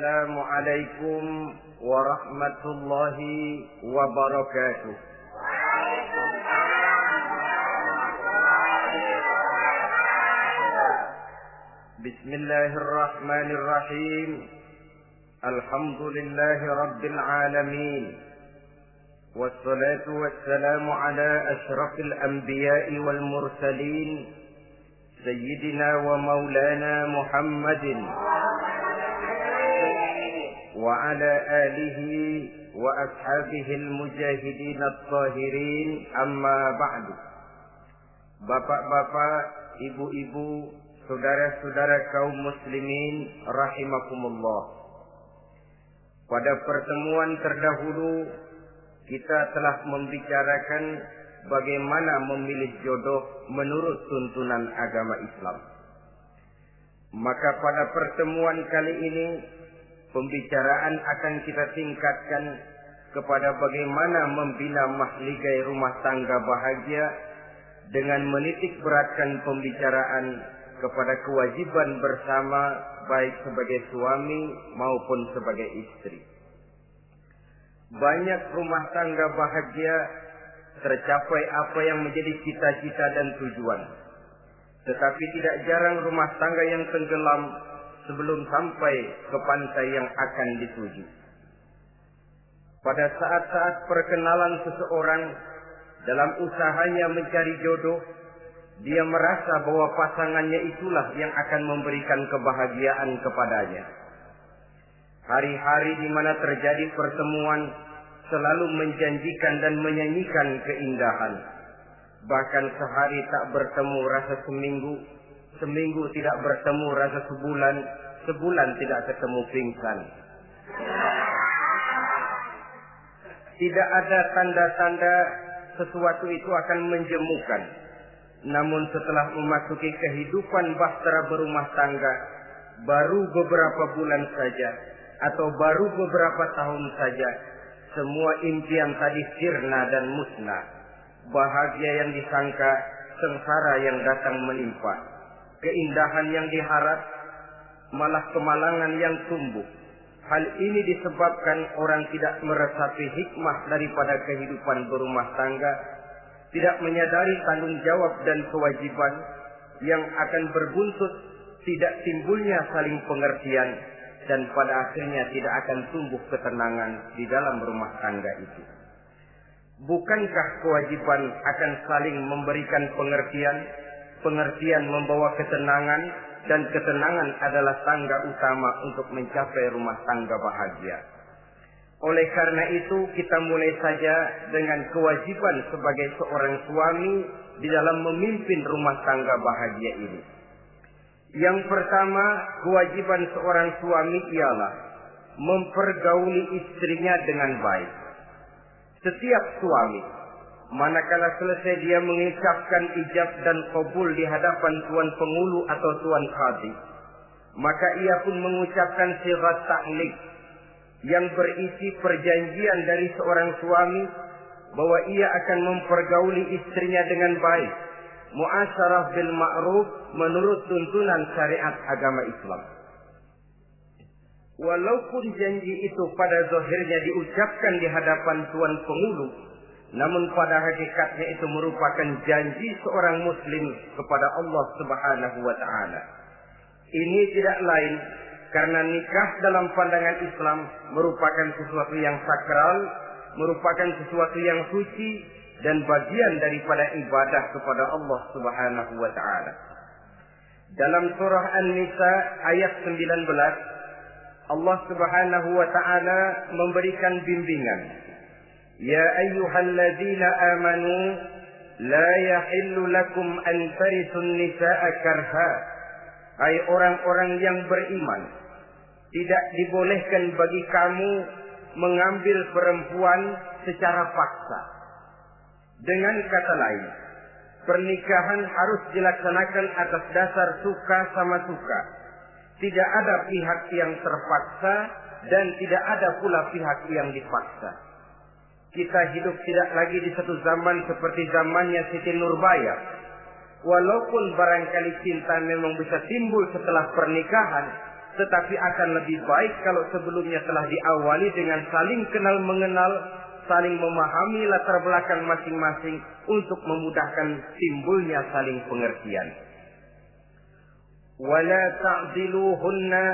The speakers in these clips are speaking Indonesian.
Assalamualaikum warahmatullahi wabarakatuh. Bismillahirrahmanirrahim. Alhamdulillahi rabbil alamin. Wassalatu wassalamu ala asyrafil anbiya'i wal mursalin, Sayyidina wa maulana Muhammadin wa ala alihi wa ashabihi al-mujahidin at-tahirin, amma ba'du. Bapak-bapak, ibu-ibu, saudara-saudara kaum muslimin rahimakumullah. Pada pertemuan terdahulu kita telah membicarakan bagaimana memilih jodoh menurut tuntunan agama Islam. Maka pada pertemuan kali ini pembicaraan akan kita tingkatkan kepada bagaimana membina mahligai rumah tangga bahagia dengan menitik beratkan pembicaraan kepada kewajiban bersama baik sebagai suami maupun sebagai istri. Banyak rumah tangga bahagia tercapai apa yang menjadi cita-cita dan tujuan. Tetapi tidak jarang rumah tangga yang tenggelam sebelum sampai ke pantai yang akan dituju. Pada saat-saat perkenalan seseorang dalam usahanya mencari jodoh, dia merasa bahwa pasangannya itulah yang akan memberikan kebahagiaan kepadanya. Hari-hari di mana terjadi pertemuan selalu menjanjikan dan menyanyikan keindahan. Bahkan sehari tak bertemu rasa seminggu, seminggu tidak bertemu rasa sebulan, sebulan tidak ketemu pingsan. Tidak ada tanda-tanda sesuatu itu akan menjemukan. Namun setelah memasuki kehidupan bahtera berumah tangga, baru beberapa bulan saja atau baru beberapa tahun saja, semua impian tadi sirna dan musnah. Bahagia yang disangka, sengsara yang datang menimpa. Keindahan yang diharap, malah kemalangan yang tumbuh. Hal ini disebabkan orang tidak meresapi hikmah daripada kehidupan berumah tangga, tidak menyadari tanggung jawab dan kewajiban yang akan berbuntut tidak timbulnya saling pengertian, dan pada akhirnya tidak akan tumbuh ketenangan di dalam rumah tangga itu. Bukankah kewajiban akan saling memberikan pengertian, pengertian membawa ketenangan, dan ketenangan adalah tangga utama untuk mencapai rumah tangga bahagia. Oleh karena itu kita mulai saja dengan kewajiban sebagai seorang suami di dalam memimpin rumah tangga bahagia ini. Yang pertama, kewajiban seorang suami ialah mempergauli istrinya dengan baik. Setiap suami, manakala selesai dia mengucapkan ijab dan qabul di hadapan tuan pengulu atau tuan qadhi, maka ia pun mengucapkan sighat ta'liq yang berisi perjanjian dari seorang suami bahwa ia akan mempergauli istrinya dengan baik, muasyarah bil ma'ruf menurut tuntunan syariat agama Islam. Walaupun janji itu pada zahirnya diucapkan di hadapan tuan pengulu, namun pada hakikatnya itu merupakan janji seorang muslim kepada Allah Subhanahu wa taala. Ini tidak lain karena nikah dalam pandangan Islam merupakan sesuatu yang sakral, merupakan sesuatu yang suci dan bagian daripada ibadah kepada Allah Subhanahu wa taala. Dalam surah An-Nisa ayat 19, Allah Subhanahu wa taala memberikan bimbingan. Ya ayyuhalladzina amanu la yahillu lakum an tarisun nisaa karha. Hai orang-orang yang beriman, tidak dibolehkan bagi kamu mengambil perempuan secara paksa. Dengan kata lain, pernikahan harus dilaksanakan atas dasar suka sama suka. Tidak ada pihak yang terpaksa dan tidak ada pula pihak yang dipaksa. Kita hidup tidak lagi di satu zaman seperti zamannya Siti Nurbaya. Walaupun barangkali cinta memang bisa timbul setelah pernikahan, tetapi akan lebih baik kalau sebelumnya telah diawali dengan saling kenal mengenal, saling memahami latar belakang masing-masing untuk memudahkan timbulnya saling pengertian. Wala ta'diluhunna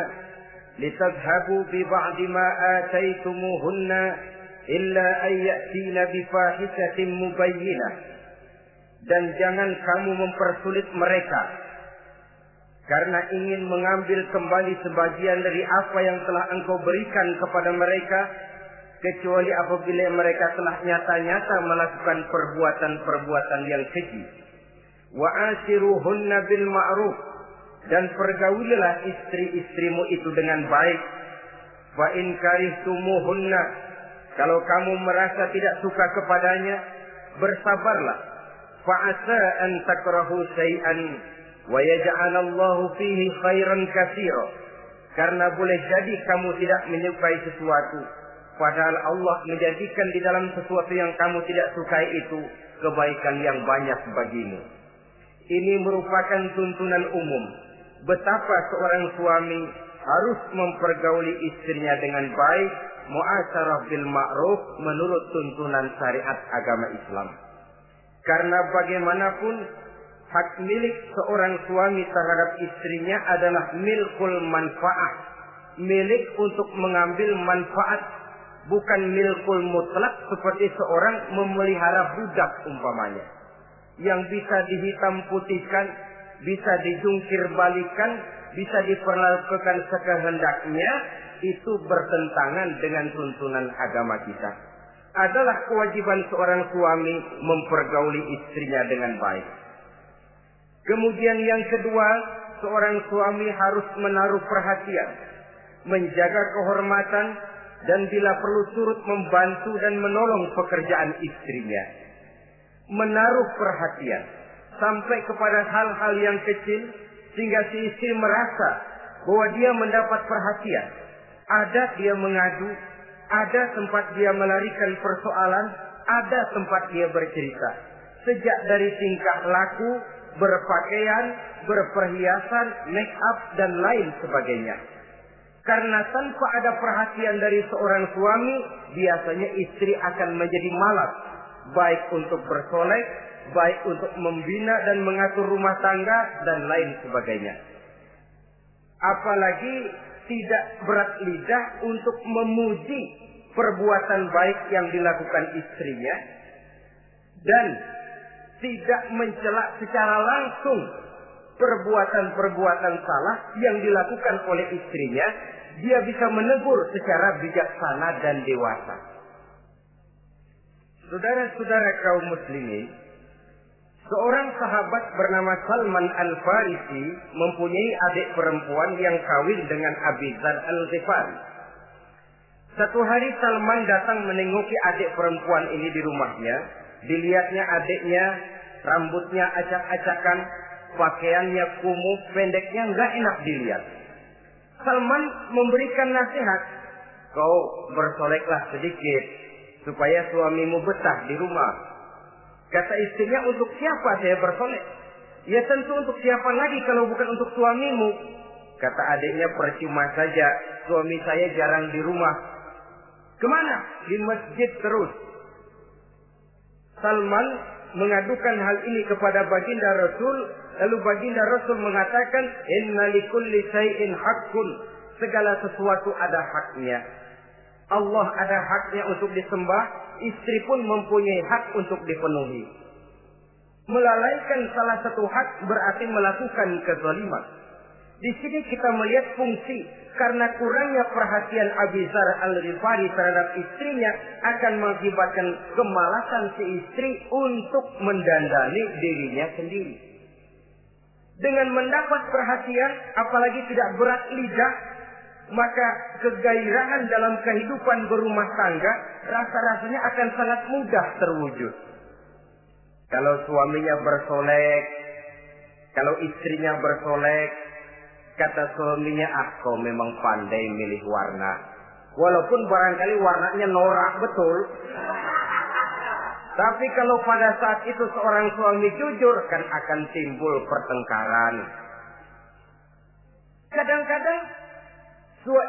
litadhhabu bi ba'di ma ataitumuhunna illa an ya'tina bi fahishatin mubayyinah. Dan jangan kamu mempersulit mereka karena ingin mengambil kembali sebagian dari apa yang telah engkau berikan kepada mereka, kecuali apabila mereka telah nyata-nyata melakukan perbuatan-perbuatan yang keji. Wa ashiruhunna bil ma'ruf, dan pergaulilah istri-istrimu itu dengan baik. Fa in karihtumuhunna, kalau kamu merasa tidak suka kepadanya, bersabarlah. Fa asa an takrahu syai'an wa yaj'alallahu fihi khairan katsira, karena boleh jadi kamu tidak menyukai sesuatu, padahal Allah menjadikan di dalam sesuatu yang kamu tidak sukai itu kebaikan yang banyak bagimu. Ini merupakan tuntunan umum betapa seorang suami harus mempergauli istrinya dengan baik, mu'asyarah bil ma'ruf, menurut tuntunan syariat agama Islam. Karena bagaimanapun hak milik seorang suami terhadap istrinya adalah milkul manfaat, milik untuk mengambil manfaat, bukan milkul mutlak seperti seorang memelihara budak umpamanya, yang bisa dihitam putihkan, bisa dijungkir balikan, bisa diperlakukan sekehendaknya. Itu bertentangan dengan tuntunan agama kita. Adalah kewajiban seorang suami mempergauli istrinya dengan baik. Kemudian yang kedua, seorang suami harus menaruh perhatian, menjaga kehormatan, dan bila perlu turut membantu dan menolong pekerjaan istrinya. Menaruh perhatian sampai kepada hal-hal yang kecil, sehingga si istri merasa bahwa dia mendapat perhatian. Ada dia mengadu, ada tempat dia melarikan persoalan, ada tempat dia bercerita. Sejak dari tingkah laku, berpakaian, berperhiasan, make up, dan lain sebagainya. Karena tanpa ada perhatian dari seorang suami, biasanya istri akan menjadi malas, baik untuk bersolek, baik untuk membina dan mengatur rumah tangga, dan lain sebagainya. Apalagi tidak berat lidah untuk memuji perbuatan baik yang dilakukan istrinya, dan tidak mencela secara langsung perbuatan-perbuatan salah yang dilakukan oleh istrinya. Dia bisa menegur secara bijaksana dan dewasa. Saudara-saudara kaum muslimin, seorang sahabat bernama Salman Al-Farisi mempunyai adik perempuan yang kawin dengan Abi Dzar Al-Ghifari. Satu hari Salman datang menengoki adik perempuan ini di rumahnya. Dilihatnya adiknya, rambutnya acak-acakan, pakaiannya kumuh, pendeknya nggak enak dilihat. Salman memberikan nasihat, kau bersoleklah sedikit supaya suamimu betah di rumah. Kata istrinya, untuk siapa saya bersolek? Ya tentu untuk siapa lagi kalau bukan untuk suamimu. Kata adiknya, percuma saja, suami saya jarang di rumah. Kemana? Di masjid terus. Salman mengadukan hal ini kepada baginda Rasul. Lalu baginda Rasul mengatakan, inna likulli syai'in haqqun, segala sesuatu ada haknya. Allah ada haknya untuk disembah, istri pun mempunyai hak untuk dipenuhi. Melalaikan salah satu hak berarti melakukan kezaliman. Di sini kita melihat fungsi, karena kurangnya perhatian Abi Dzar Al-Ghifari terhadap istrinya akan mengakibatkan kemalasan si istri untuk mendandani dirinya sendiri. Dengan mendapat perhatian, apalagi tidak berat lidah, maka kegairahan dalam kehidupan berumah tangga rasa-rasanya akan sangat mudah terwujud. Kalau suaminya bersolek, kalau istrinya bersolek, kata suaminya, kau memang pandai milih warna. Walaupun barangkali warnanya norak betul. Tapi kalau pada saat itu seorang suami jujur, kan akan timbul pertengkaran. Kadang-kadang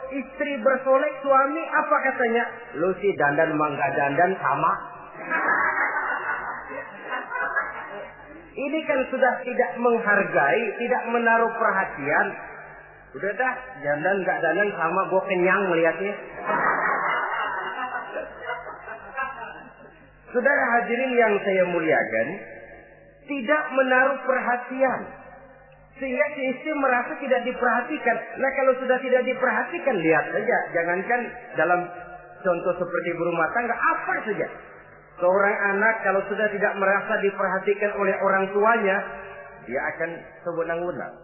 Istri bersolek, suami apa katanya? Lu sih dandan mangga dandan sama. Ini kan sudah tidak menghargai, tidak menaruh perhatian. Udah dah, dandan nggak dandan sama, gue kenyang melihatnya. Saudara hadirin yang saya muliakan, tidak menaruh perhatian. Sehingga si istri merasa tidak diperhatikan. Nah kalau sudah tidak diperhatikan, lihat saja. Jangankan dalam contoh seperti berumah tangga, apa saja. Seorang anak kalau sudah tidak merasa diperhatikan oleh orang tuanya, dia akan sewenang-wenang.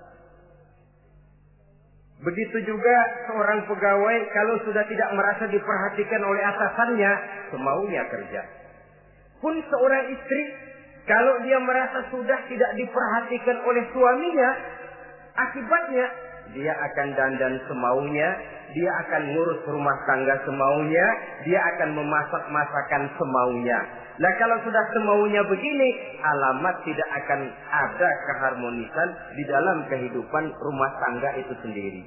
Begitu juga seorang pegawai kalau sudah tidak merasa diperhatikan oleh atasannya, semaunya kerja. Pun seorang istri, kalau dia merasa sudah tidak diperhatikan oleh suaminya, akibatnya dia akan dandan semaunya, dia akan ngurus rumah tangga semaunya, dia akan memasak masakan semaunya. Nah kalau sudah semaunya begini, alamat tidak akan ada keharmonisan di dalam kehidupan rumah tangga itu sendiri.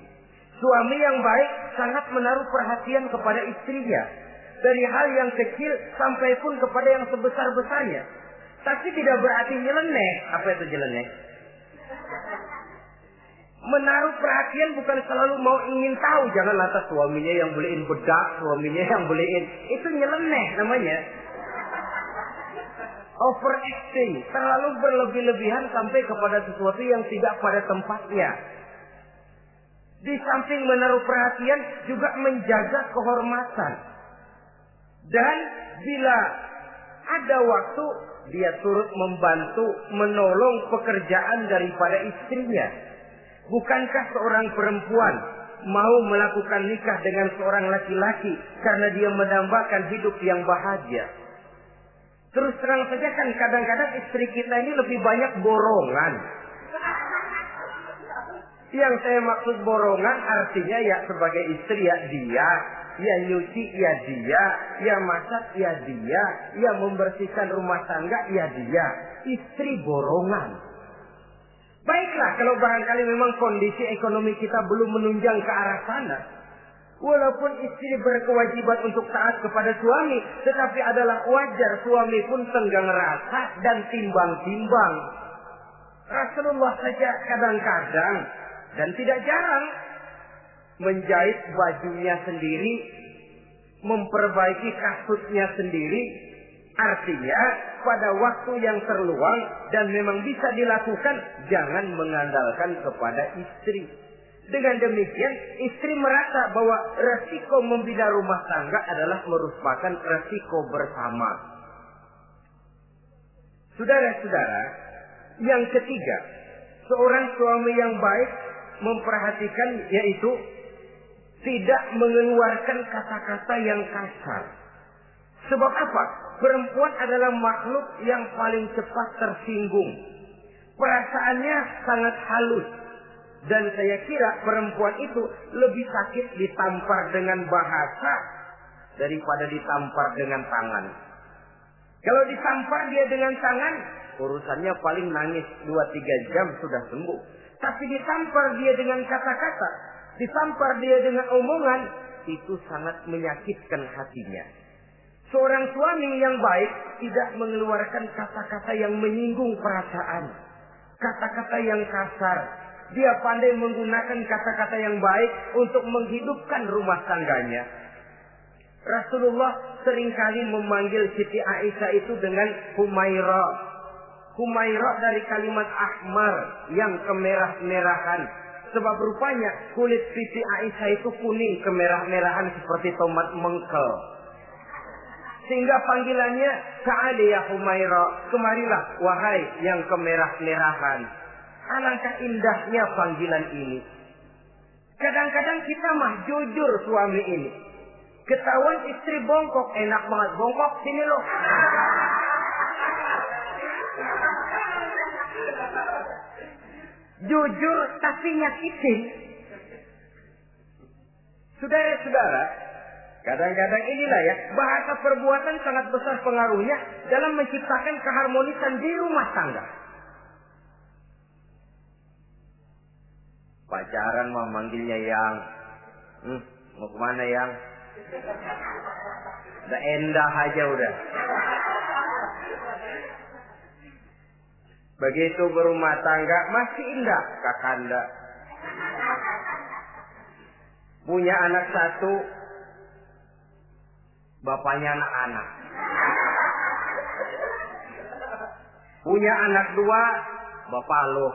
Suami yang baik sangat menaruh perhatian kepada istrinya. Dari hal yang kecil sampai pun kepada yang sebesar-besarnya. Tapi tidak berarti nyeleneh. Apa itu nyeleneh? Menaruh perhatian bukan selalu mau ingin tahu. Jangan lantas suaminya yang beliin bedak, suaminya yang beliin. Itu nyeleneh namanya. Overacting. Terlalu berlebih-lebihan sampai kepada sesuatu yang tidak pada tempatnya. Di samping menaruh perhatian juga menjaga kehormatan. Dan bila ada waktu, dia turut membantu, menolong pekerjaan daripada istrinya. Bukankah seorang perempuan mau melakukan nikah dengan seorang laki-laki karena dia mendambakan hidup yang bahagia? Terus terang saja kan kadang-kadang istri kita ini lebih banyak borongan. Yang saya maksud borongan artinya ya sebagai istri ya dia, ya nyuci ya dia, ya masak ya dia, ya membersihkan rumah tangga ya dia. Istri borongan. Baiklah kalau barangkali memang kondisi ekonomi kita belum menunjang ke arah sana. Walaupun istri berkewajiban untuk taat kepada suami, tetapi adalah wajar suami pun tenggang rasa dan timbang-timbang. Rasulullah saja kadang-kadang dan tidak jarang menjahit bajunya sendiri, memperbaiki kasutnya sendiri. Artinya pada waktu yang terluang dan memang bisa dilakukan, jangan mengandalkan kepada istri. Dengan demikian istri merasa bahwa resiko membina rumah tangga adalah merupakan resiko bersama. Saudara-saudara, yang ketiga, seorang suami yang baik memperhatikan yaitu tidak mengeluarkan kata-kata yang kasar. Sebab apa? Perempuan adalah makhluk yang paling cepat tersinggung. Perasaannya sangat halus. Dan saya kira perempuan itu lebih sakit ditampar dengan bahasa daripada ditampar dengan tangan. Kalau ditampar dia dengan tangan, urusannya paling nangis 2-3 jam sudah sembuh. Tapi ditampar dia dengan kata-kata, ditampar dia dengan omongan, itu sangat menyakitkan hatinya. Seorang suami yang baik tidak mengeluarkan kata-kata yang menyinggung perasaan, kata-kata yang kasar. Dia pandai menggunakan kata-kata yang baik untuk menghidupkan rumah tangganya. Rasulullah seringkali memanggil Siti Aisyah itu dengan Humairah. Humairah dari kalimat ahmar yang kemerah-merahan. Sebab rupanya kulit Siti Aisyah itu kuning kemerah-merahan seperti tomat mengkel. Sehingga panggilannya Ta'ali ya Humairah, kemarilah wahai yang kemerah-merahan. Alangkah indahnya panggilan ini. Kadang-kadang kita mah jujur suami ini. Ketahuan istri bongkok, enak banget bongkok, sini loh. Jujur tapi nyakitin. Saudara-saudara, kadang-kadang inilah ya, bahasa perbuatan sangat besar pengaruhnya dalam menciptakan keharmonisan di rumah tangga. Pacaran mah manggilnya yang, Mau kemana yang? Udah endah aja udah. Begitu berumah tangga masih indah kakanda. Punya anak satu, bapaknya anak-anak. Punya anak dua, bapak lo.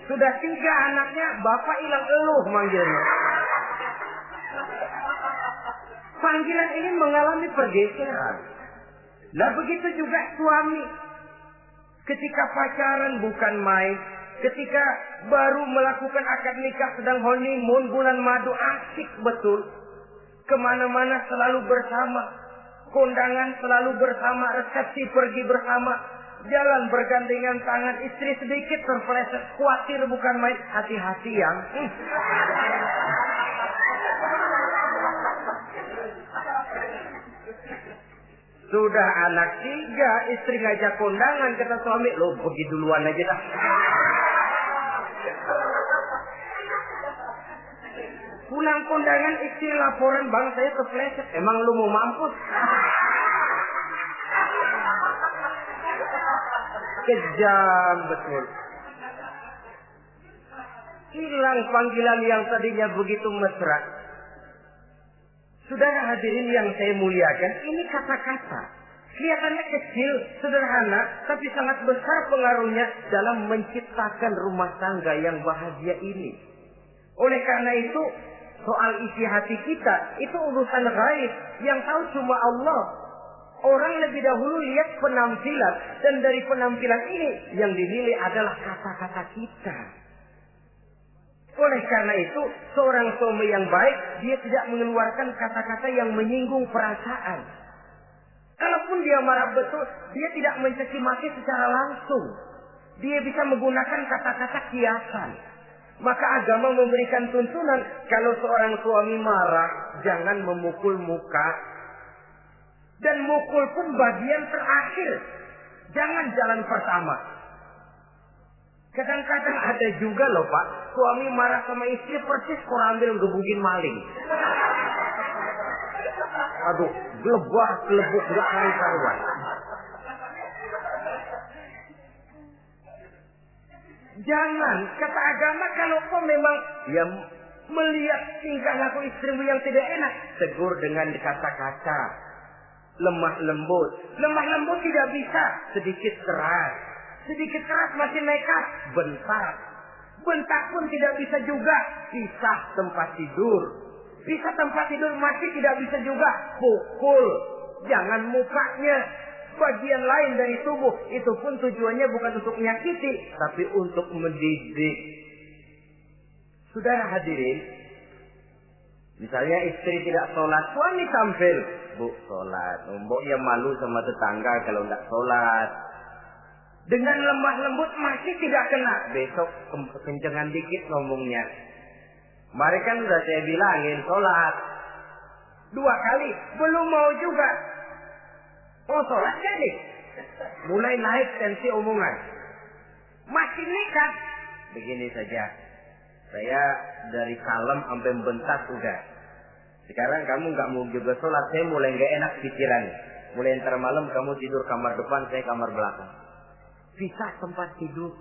Sudah 3 anaknya, bapak hilang eluh manggilnya. Panggilan ini mengalami pergeseran. Nah begitu juga suami. Ketika pacaran bukan main. Ketika baru melakukan akad nikah sedang honeymoon bulan madu, asik betul. Kemana-mana selalu bersama. Kondangan selalu bersama, resepsi pergi bersama. Jalan bergandengan tangan, istri sedikit terpeleset, khawatir bukan main. Hati-hati yang. Sudah anak 3, istri ngajak kondangan, kata suami, lo pergi duluan aja dah. Pulang kondangan, istri laporan, bang saya terpeleset. Emang lu mau mampus? Kejam betul. Hilang panggilan yang tadinya begitu mesra. Saudara hadirin yang saya muliakan, ini kata-kata kelihatannya kecil, sederhana, tapi sangat besar pengaruhnya dalam menciptakan rumah tangga yang bahagia ini. Oleh karena itu, soal isi hati kita itu urusan gaib yang tahu cuma Allah. Orang lebih dahulu lihat penampilan, dan dari penampilan ini yang dinilai adalah kata-kata kita. Oleh karena itu, seorang suami yang baik, dia tidak mengeluarkan kata-kata yang menyinggung perasaan. Kalaupun dia marah betul, dia tidak mencaci maki secara langsung. Dia bisa menggunakan kata-kata kiasan. Maka agama memberikan tuntunan, kalau seorang suami marah, jangan memukul muka. Dan mukul pun bagian terakhir. Jangan jalan pertama. Kadang-kadang ada juga loh Pak, suami marah sama istri persis korambil gebugin maling. Aduh, gelebuk gak karuan. Jangan, kata agama, kalau kau memang ya melihat tingkah laku istrimu yang tidak enak, tegur dengan kata-kata. Lemah lembut. Lemah lembut tidak bisa. Sedikit keras. Sedikit keras masih nekat. Bentak. Bentak pun tidak bisa juga. Pisah tempat tidur. Pisah tempat tidur masih tidak bisa juga. Pukul. Jangan mukanya. Bagian lain dari tubuh. Itu pun tujuannya bukan untuk menyakiti, tapi untuk mendidik. Saudara hadirin, misalnya istri tidak sholat, suami tampil, bu sholat, mboknya malu sama tetangga kalau tidak sholat. Dengan lemah lembut masih tidak kena, besok kencengan dikit ngomongnya. Kemarin kan udah saya bilangin sholat 2 kali, belum mau juga. Oh sholat jadi, mulai naik tensi omongan, masih nekat. Begini saja, saya dari kalem sampai bentak udah. Sekarang kamu nggak mau juga sholat, saya mulai nggak enak pikiran. Mulai ntar malam kamu tidur kamar depan, saya kamar belakang. Pisah tempat tidur.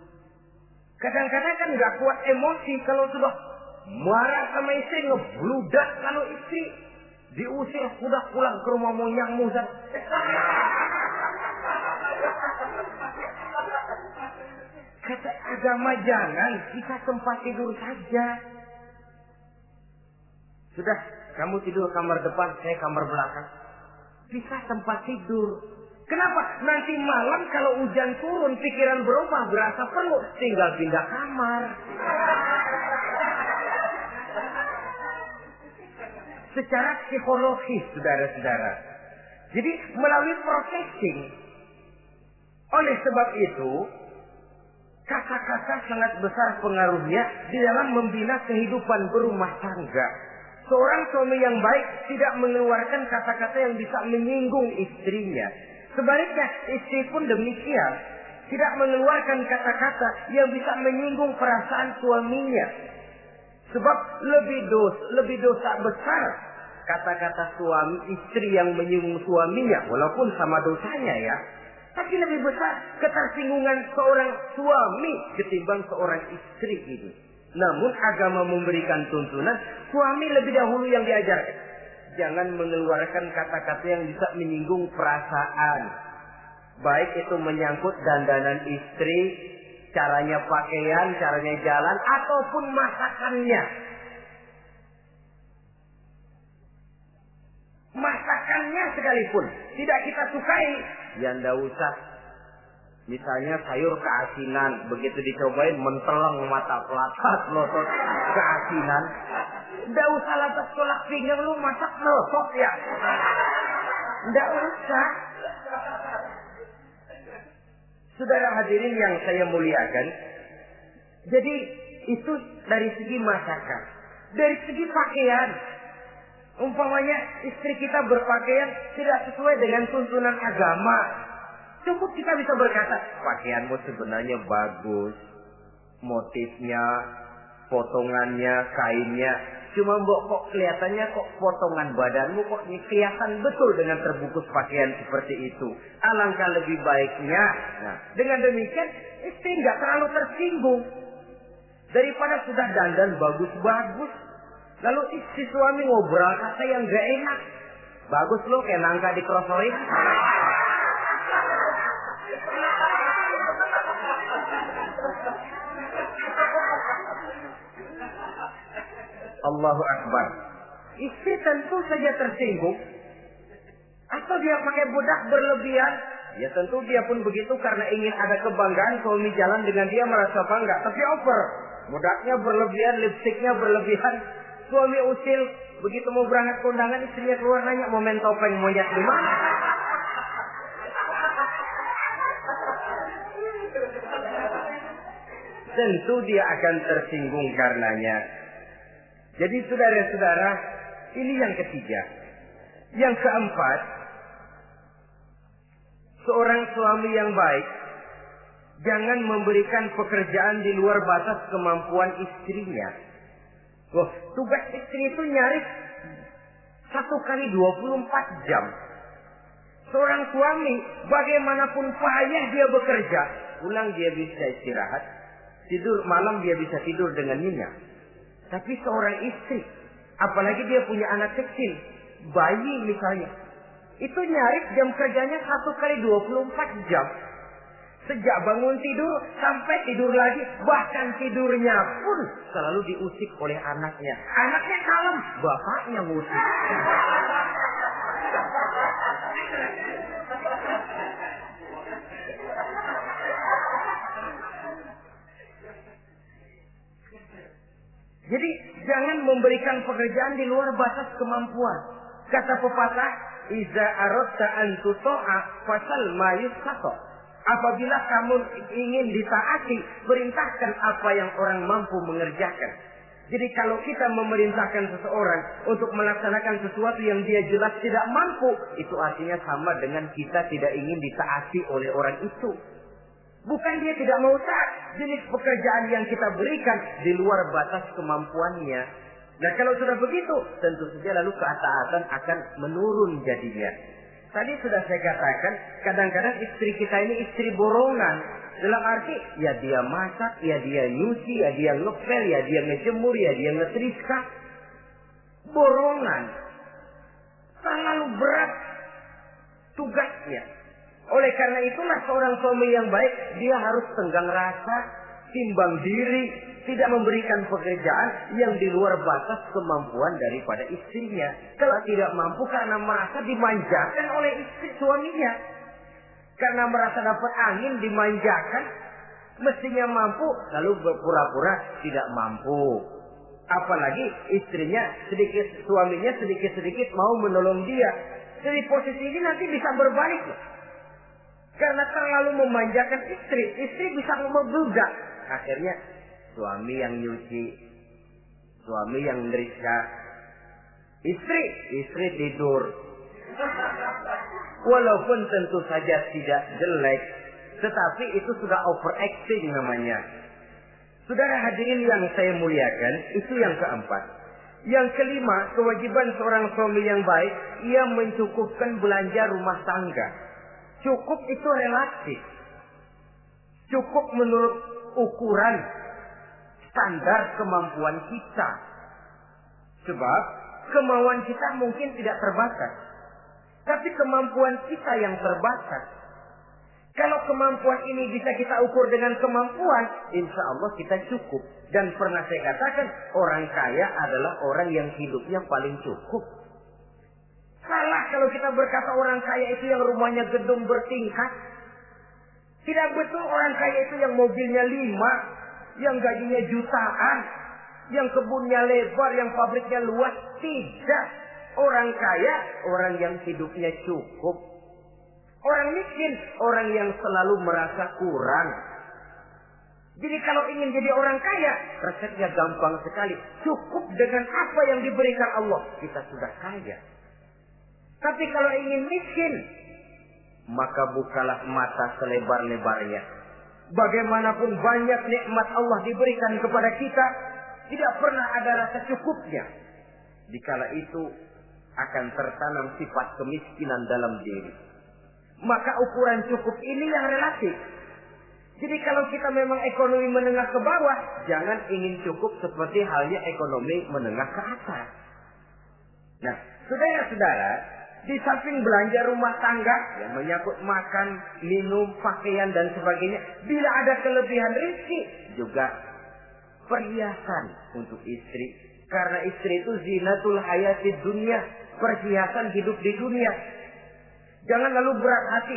Kadang-kadang kan nggak kuat emosi kalau sudah marah sama istri, ngebludak. Kalau istri diusir, sudah pulang ke rumah monyang muzat. Kata agama jangan, kita tempat tidur saja. Sudah, kamu tidur kamar depan, saya kamar belakang. Bisa tempat tidur. Kenapa? Nanti malam kalau hujan turun, pikiran berubah, berasa perlu, tinggal pindah kamar. Secara psikologis, saudara-saudara. Jadi melalui processing. Oleh sebab itu, kata-kata sangat besar pengaruhnya di dalam membina kehidupan berumah tangga. Seorang suami yang baik tidak mengeluarkan kata-kata yang bisa menyinggung istrinya. Sebaliknya, istri pun demikian. Tidak mengeluarkan kata-kata yang bisa menyinggung perasaan suaminya. Sebab lebih dosa besar kata-kata suami istri yang menyinggung suaminya, walaupun sama dosanya ya. Tapi lebih besar ketersinggungan seorang suami ketimbang seorang istri ini. Namun agama memberikan tuntunan suami lebih dahulu yang diajarkan. Jangan mengeluarkan kata-kata yang bisa menyinggung perasaan. Baik itu menyangkut dandanan istri, caranya pakaian, caranya jalan, ataupun masakannya. Masakannya sekalipun tidak kita sukai, ya ndak usah. Misalnya sayur keasinan, begitu dicobain menteleng mata pelatat, melotot keasinan. Ndak usah lantas tolak pinggang, lu masak melotot ya. Ndak usah. Saudara hadirin yang saya muliakan, jadi itu dari segi masakan. Dari segi pakaian, umpamanya istri kita berpakaian tidak sesuai dengan tuntunan agama, cukup kita bisa berkata, pakaianmu sebenarnya bagus, motifnya, potongannya, kainnya, cuma mbok kok kelihatannya kok potongan badanmu kok kelihatan betul dengan terbungkus pakaian seperti itu. Alangkah lebih baiknya, nah dengan demikian istri nggak terlalu tersinggung daripada sudah dandan bagus-bagus. Lalu istri suami ngobrol kata yang gak enak. Bagus lo kayak nangka dikrosorin. Allahu Akbar. Istri tentu saja tersinggung. Atau dia pakai bedak berlebihan. Ya tentu dia pun begitu karena ingin ada kebanggaan suami jalan dengan dia merasa bangga. Tapi over. Bedaknya berlebihan, lipstiknya berlebihan. Suami usil, begitu mau berangkat ke undangan, istrinya keluar nanya, mau main topeng monyet di mana? Tentu dia akan tersinggung karenanya. Jadi saudara-saudara, ini yang ketiga. Yang keempat, seorang suami yang baik jangan memberikan pekerjaan di luar batas kemampuan istrinya. Loh, tugas istri itu nyaris 1 kali 24 jam. Seorang suami, bagaimanapun payah dia bekerja, pulang dia bisa istirahat, tidur malam dia bisa tidur dengan nyenyak. Tapi seorang istri, apalagi dia punya anak kecil, bayi misalnya, itu nyaris jam kerjanya 1 kali 24 jam. Sejak bangun tidur sampai tidur lagi, bahkan tidurnya pun selalu diusik oleh anaknya. Anaknya kalem, bapaknya ngusik. Jadi jangan memberikan pekerjaan di luar batas kemampuan. Kata pepatah, "Iza aradta an tuta'a fasal ma yustata." Apabila kamu ingin ditaati, perintahkan apa yang orang mampu mengerjakan. Jadi kalau kita memerintahkan seseorang untuk melaksanakan sesuatu yang dia jelas tidak mampu, itu artinya sama dengan kita tidak ingin ditaati oleh orang itu. Bukan dia tidak mau taat, jenis pekerjaan yang kita berikan di luar batas kemampuannya. Nah kalau sudah begitu, tentu saja lalu ketaatan akan menurun jadinya. Tadi sudah saya katakan, kadang-kadang istri kita ini istri borongan. Dalam arti, ya dia masak, ya dia nyuci, ya dia ngepel, ya dia ngejemur, ya dia ngetriska. Borongan. Terlalu berat tugasnya. Oleh karena itulah seorang suami yang baik, dia harus tenggang rasa, timbang diri, tidak memberikan pekerjaan yang di luar batas kemampuan daripada istrinya. Kalau tidak mampu karena merasa dimanjakan oleh istri suaminya. Karena merasa dapat angin dimanjakan, mestinya mampu, lalu berpura-pura tidak mampu. Apalagi istrinya suaminya sedikit-sedikit mau menolong dia. Jadi posisi ini nanti bisa berbalik. Karena terlalu memanjakan istri bisa membludak. Akhirnya suami yang nyuci, suami yang neriska, istri tidur. Walaupun tentu saja tidak jelek, tetapi itu sudah overacting namanya. Saudara hadirin yang saya muliakan, itu yang keempat. Yang kelima, kewajiban seorang suami yang baik, ia mencukupkan belanja rumah tangga. Cukup itu relatif. Cukup menurut ukuran standar kemampuan kita. Sebab kemauan kita mungkin tidak terbatas. Tapi kemampuan kita yang terbatas. Kalau kemampuan ini bisa kita ukur dengan kemampuan, insya Allah kita cukup. Dan pernah saya katakan, orang kaya adalah orang yang hidupnya paling cukup. Salah kalau kita berkata orang kaya itu yang rumahnya gedung bertingkat. Tidak betul orang kaya itu yang mobilnya 5, yang gajinya jutaan, yang kebunnya lebar, yang pabriknya luas. Tidak. Orang kaya, orang yang hidupnya cukup. Orang miskin, orang yang selalu merasa kurang. Jadi kalau ingin jadi orang kaya, resepnya gampang sekali. Cukup dengan apa yang diberikan Allah, kita sudah kaya. Tapi kalau ingin miskin, maka bukalah mata selebar-lebarnya. Bagaimanapun banyak nikmat Allah diberikan kepada kita, tidak pernah ada rasa cukupnya. Dikala itu akan tertanam sifat kemiskinan dalam diri. Maka ukuran cukup ini yang relatif. Jadi kalau kita memang ekonomi menengah ke bawah, jangan ingin cukup seperti halnya ekonomi menengah ke atas. Nah, saudara-saudara, di samping belanja rumah tangga yang menyangkut makan, minum, pakaian dan sebagainya, bila ada kelebihan rezeki, juga perhiasan untuk istri. Karena istri itu zinatul hayatid dunia, perhiasan hidup di dunia. Jangan lalu berat hati,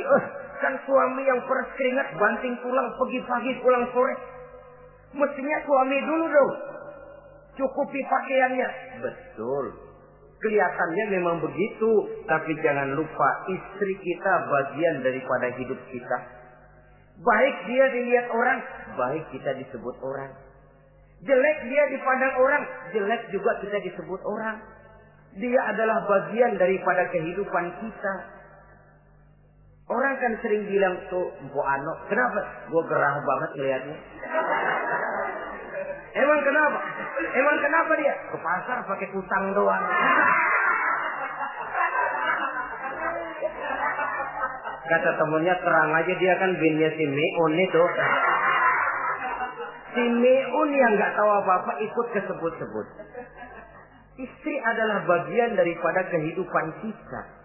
kan suami yang peras keringat, banting tulang, pergi pagi pulang sore. Mestinya suami dulu dong, cukupi pakaiannya. Betul, kelihatannya memang begitu. Tapi jangan lupa, istri kita bagian daripada hidup kita. Baik dia dilihat orang, baik kita disebut orang. Jelek dia dipandang orang, jelek juga kita disebut orang. Dia adalah bagian daripada kehidupan kita. Orang kan sering bilang tuh, Mpo Ano, kenapa? Gue gerah banget lihatnya. Emang kenapa? Emang kenapa dia? Ke pasar pakai kutang doang. Kata temennya, terang aja dia kan binnya si Meun itu. Si Meun yang nggak tahu apa-apa ikut kesebut-sebut. Istri adalah bagian daripada kehidupan kita.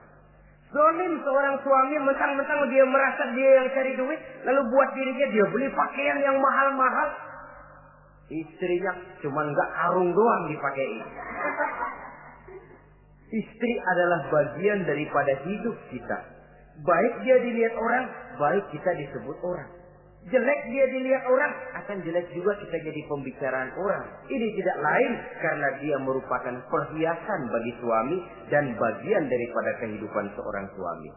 Zolim seorang suami, mentang-mentang dia merasa dia yang cari duit, lalu buat dirinya dia beli pakaian yang mahal-mahal. Istrinya cuma nggak karung doang dipakai. Istri adalah bagian daripada hidup kita. Baik dia dilihat orang, baik kita disebut orang. Jelek dia dilihat orang, akan jelek juga kita jadi pembicaraan orang. Ini tidak lain karena dia merupakan perhiasan bagi suami dan bagian daripada kehidupan seorang suami.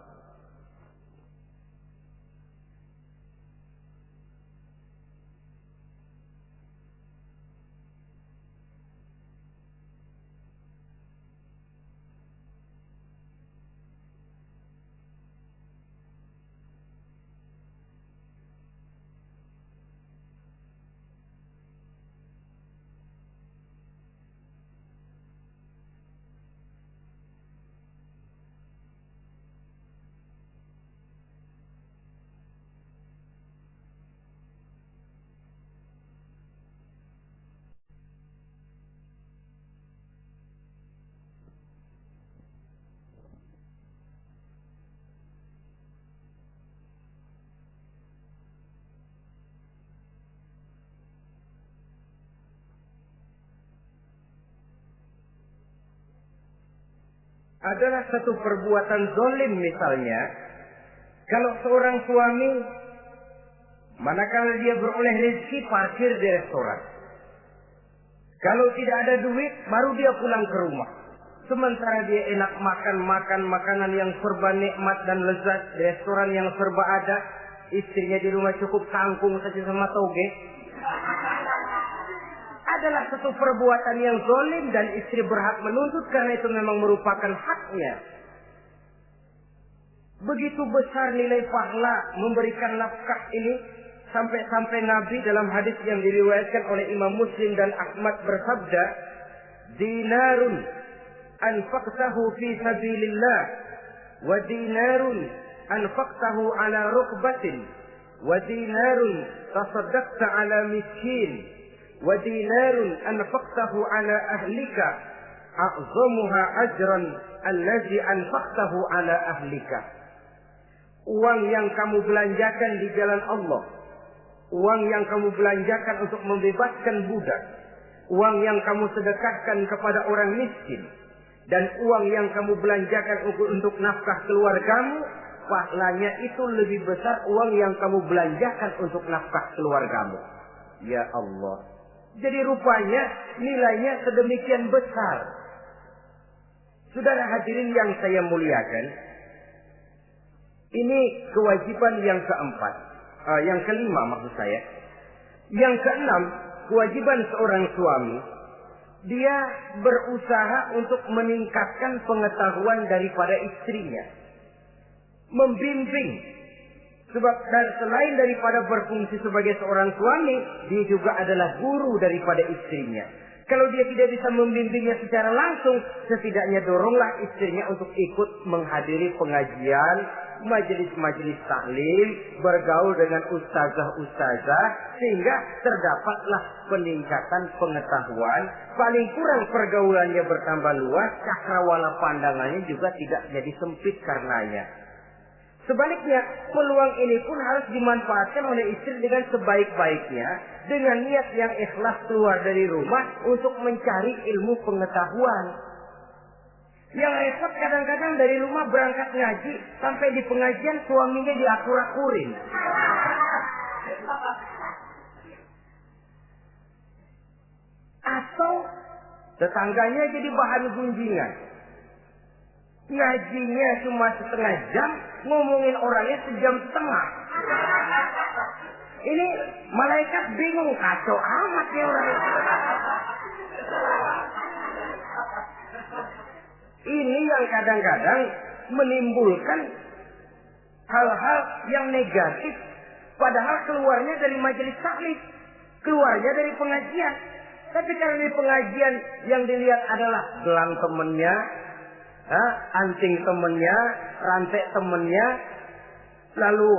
Adalah satu perbuatan zalim misalnya, kalau seorang suami manakala dia beroleh rezeki parkir di restoran. Kalau tidak ada duit baru dia pulang ke rumah. Sementara dia enak makan makanan yang serba nikmat dan lezat di restoran yang serba ada, istrinya di rumah cukup kangkung saja sama toge. Adalah satu perbuatan yang zalim dan istri berhak menuntut karena itu memang merupakan haknya. Begitu besar nilai pahala memberikan nafkah ini, Sampai-sampai Nabi dalam hadis yang diriwayatkan oleh Imam Muslim dan Ahmad bersabda, dinarun anfaqtahu fi sabilillah wa dinarun anfaqtahu ala rukbatin wa dinarun tasaddaqta ala miskin wa dinarun anfaqtahu ala ahlika a'zamuha ajran allazi anfaqtahu ala ahlika. Uang yang kamu belanjakan di jalan Allah, uang yang kamu belanjakan untuk membebaskan budak, uang yang kamu sedekahkan kepada orang miskin, dan uang yang kamu belanjakan untuk nafkah keluargamu, pahalanya itu lebih besar uang yang kamu belanjakan untuk nafkah keluargamu. Ya Allah. Jadi rupanya nilainya sedemikian besar. Saudara hadirin yang saya muliakan, ini kewajiban yang keempat. Yang kelima maksud saya. Yang keenam, kewajiban seorang suami, dia berusaha untuk meningkatkan pengetahuan daripada istrinya. Membimbing. Sebab selain daripada berfungsi sebagai seorang suami, dia juga adalah guru daripada istrinya. Kalau dia tidak bisa membimbingnya secara langsung, setidaknya doronglah istrinya untuk ikut menghadiri pengajian, majelis-majelis taklim, bergaul dengan ustazah-ustazah, sehingga terdapatlah peningkatan pengetahuan. Paling kurang pergaulannya bertambah luas, cakrawala pandangannya juga tidak jadi sempit karenanya. Sebaliknya, peluang ini pun harus dimanfaatkan oleh istri dengan sebaik-baiknya, dengan niat yang ikhlas keluar dari rumah untuk mencari ilmu pengetahuan. Yang repot kadang-kadang dari rumah berangkat ngaji, sampai di pengajian suaminya diakur-akurin. Atau tetangganya jadi bahan gunjingan. Ngajinya cuma setengah jam, ngomongin orangnya sejam setengah. Ini malaikat bingung, kacau amat ya orang. Ini yang kadang-kadang menimbulkan hal-hal yang negatif. Padahal keluarnya dari majelis taklim, keluarnya dari pengajian. Tapi kalau di pengajian yang dilihat adalah gelang temennya, anting temennya, rantai temennya, lalu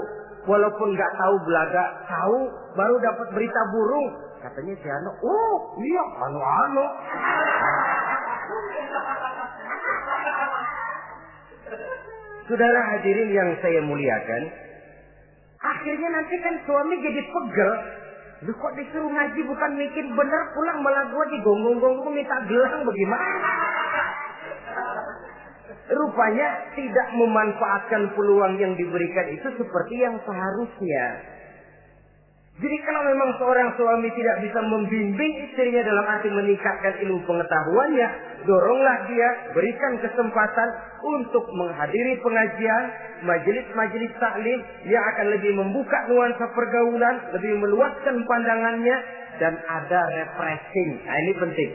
walaupun nggak tahu belaga, tahu baru dapat berita burung, katanya si Ano, oh iya anu. Saudara hadirin yang saya muliakan, akhirnya nanti kan suami jadi pegel. Lu kok disuruh ngaji bukan mikir bener, pulang malah gua digonggong-gonggong minta gelang, bagaimana? Rupanya tidak memanfaatkan peluang yang diberikan itu seperti yang seharusnya. Jadi kalau memang seorang suami tidak bisa membimbing istrinya dalam arti meningkatkan ilmu pengetahuannya, doronglah dia, berikan kesempatan untuk menghadiri pengajian, majelis-majelis taklim yang akan lebih membuka nuansa pergaulan, lebih meluaskan pandangannya, dan ada refreshing. Nah ini penting.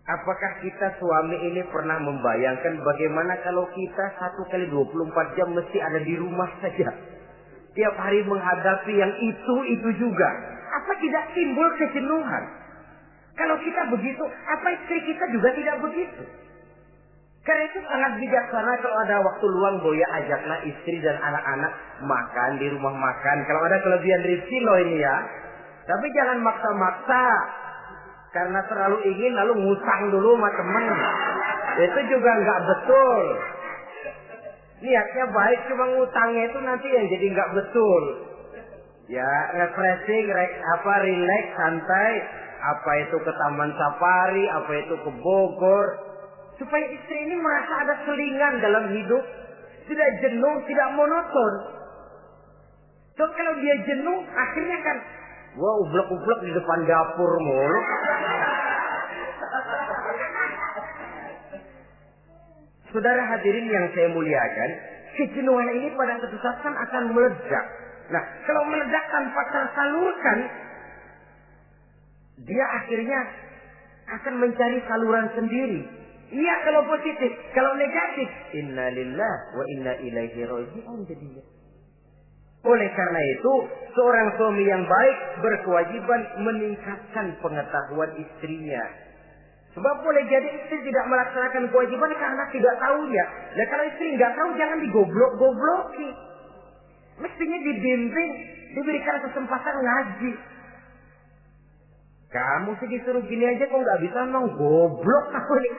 Apakah kita suami ini pernah membayangkan bagaimana kalau kita 1 kali 24 jam mesti ada di rumah saja? Tiap hari menghadapi yang itu juga. Apa tidak timbul kejenuhan? Kalau kita begitu, apa istri kita juga tidak begitu? Karena itu sangat bijaksana kalau ada waktu luang, Boya ajaklah istri dan anak-anak makan di rumah makan. Kalau ada kelebihan rezeki loh ini ya. Tapi jangan maksa-maksa. Karena terlalu ingin lalu ngutang dulu sama temen. Itu juga nggak betul. Niatnya baik, cuma ngutangnya itu nanti yang jadi nggak betul. Ya, refreshing, relax, santai. Apa itu ke Taman Safari, apa itu ke Bogor. Supaya istri ini merasa ada selingan dalam hidup. Tidak jenuh, tidak monoton. So, kalau dia jenuh, akhirnya kan wah, ublek-ublek di depan dapur mulu. Saudara hadirin yang saya muliakan, kejenuhan ini pada suatu saat akan meledak. Nah, kalau meledak tanpa tersalurkan, dia akhirnya akan mencari saluran sendiri. Iya kalau positif, kalau negatif, inna lillahi wa inna ilaihi raji'un jadinya. Oleh karena itu, seorang suami yang baik berkewajiban meningkatkan pengetahuan istrinya. Sebab boleh jadi istri tidak melaksanakan kewajiban karena tidak tahunya. Nah kalau istri nggak tahu jangan digoblok-gobloki. Mestinya dibimbing, diberikan kesempatan ngaji. Kamu sih disuruh gini aja kok nggak bisa, emang goblok aku nih.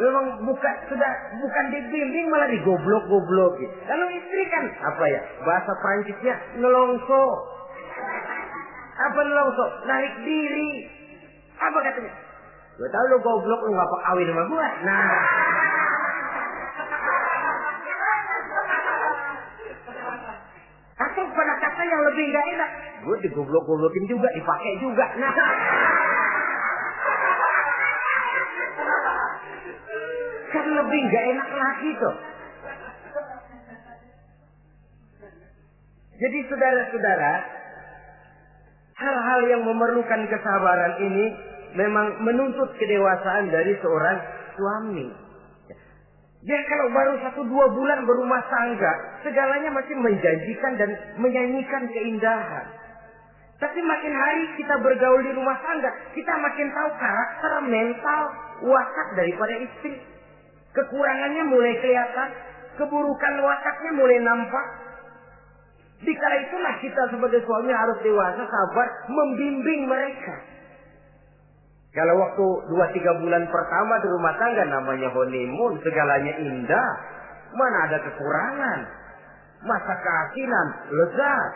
Memang bukan dibimbing malah digoblok-gobloki. Kalau istri kan apa ya? Bahasa Prancisnya nelongso. Apa nelongso? Narik diri. Apa katanya? Gue tahu lo goblok, lo nggak kawin sama gue. Nah. Atau pada kata yang lebih nggak enak, gue digoblok-goblokin juga, dipakai juga. Nah. Kan lebih nggak enak lagi tuh. Jadi saudara-saudara, hal-hal yang memerlukan kesabaran ini memang menuntut kedewasaan dari seorang suami. Dia kalau baru 1-2 bulan berumah tangga, segalanya masih menjanjikan dan menyanyikan keindahan. Tapi makin hari kita bergaul di rumah tangga, kita makin tahu karakter, mental, watak daripada istri. Kekurangannya mulai kelihatan, keburukan wataknya mulai nampak. Dikala itulah kita sebagai suami harus dewasa, sabar, membimbing mereka. Kalau waktu 2-3 bulan pertama di rumah tangga namanya honeymoon, segalanya indah. Mana ada kekurangan. Masa keasinan, lezat.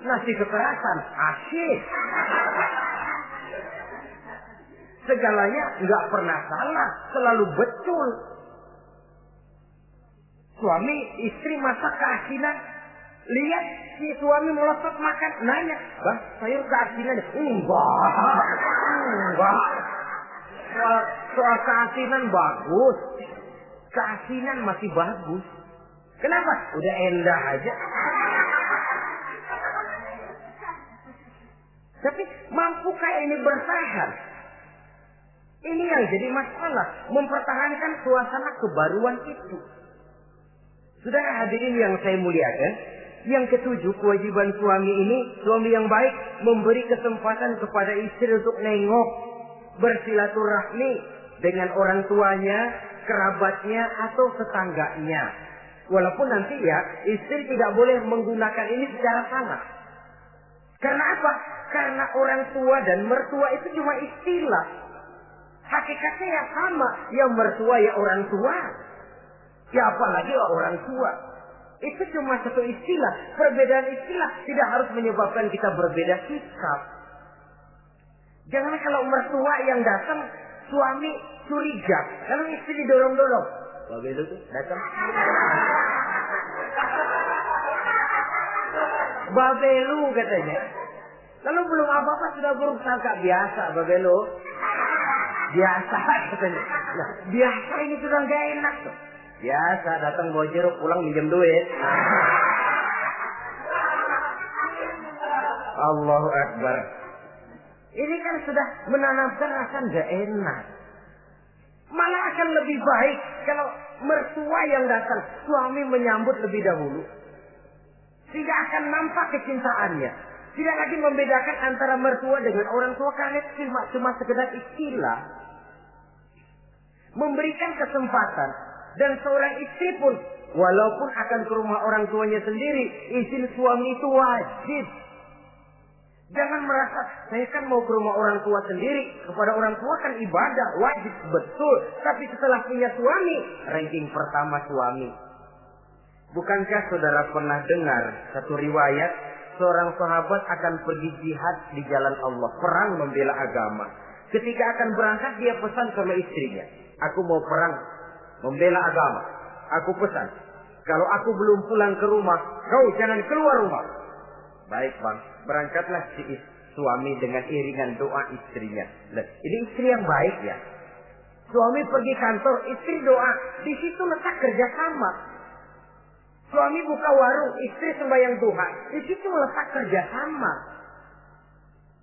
Nasi kekerasan, asyik. Segalanya nggak pernah salah, selalu betul. Suami, istri masak keasinan. Lihat si suami melotot makan, nanya, "Bang, sayur keasinan?" Enggak. Soal keasinan bagus. Keasinan masih bagus. Kenapa? Udah endah aja. Tapi mampukah ini bertahan? Ini yang jadi masalah, mempertahankan suasana kebaruan itu. Saudara hadirin yang saya muliakan, yang ketujuh, kewajiban suami ini, suami yang baik memberi kesempatan kepada istri untuk nengok, bersilaturahmi dengan orang tuanya, kerabatnya, atau tetangganya. Walaupun nanti ya, istri tidak boleh menggunakan ini secara salah. Karena apa? Karena orang tua dan mertua itu cuma istilah. Hakikatnya ya sama, ya mertua ya orang tua. Ya apalagi orang tua. Itu cuma satu istilah. Perbedaan istilah tidak harus menyebabkan kita berbeda sikap. Jangan kalau mertua yang datang, suami curiga. Kalau istri didorong-dorong. Babe lu tuh datang. Babe lu katanya. Lalu belum apa-apa sudah buruk sangka. Biasa babe lu. Biasa katanya. Nah, biasa ini sudah gak enak tuh. Biasa datang bawa jeruk, pulang minjem duit. Allahu Akbar. Ini kan sudah menanamkan rasa gak enak. Malah akan lebih baik kalau mertua yang datang, suami menyambut lebih dahulu. Tidak akan nampak kecintaannya. Tidak lagi membedakan antara mertua dengan orang tua karena cuma sekedar istilah. Memberikan kesempatan. Dan seorang istri pun, walaupun akan ke rumah orang tuanya sendiri, izin suami itu wajib. Jangan merasa, saya kan mau ke rumah orang tua sendiri, kepada orang tua kan ibadah, wajib, betul. Tapi setelah punya suami, ranking pertama suami. Bukankah saudara pernah dengar satu riwayat, seorang sahabat akan pergi jihad di jalan Allah, perang membela agama. Ketika akan berangkat, dia pesan sama istrinya, "Aku mau perang membela agama. Aku pesan, kalau aku belum pulang ke rumah, kau jangan keluar rumah." Baik bang, berangkatlah si suami dengan iringan doa istrinya. Nah, ini istri yang baik ya. Suami pergi kantor, istri doa. Di situ letak kerjasama. Suami buka warung, istri sembahyang duha. Di situ letak kerjasama.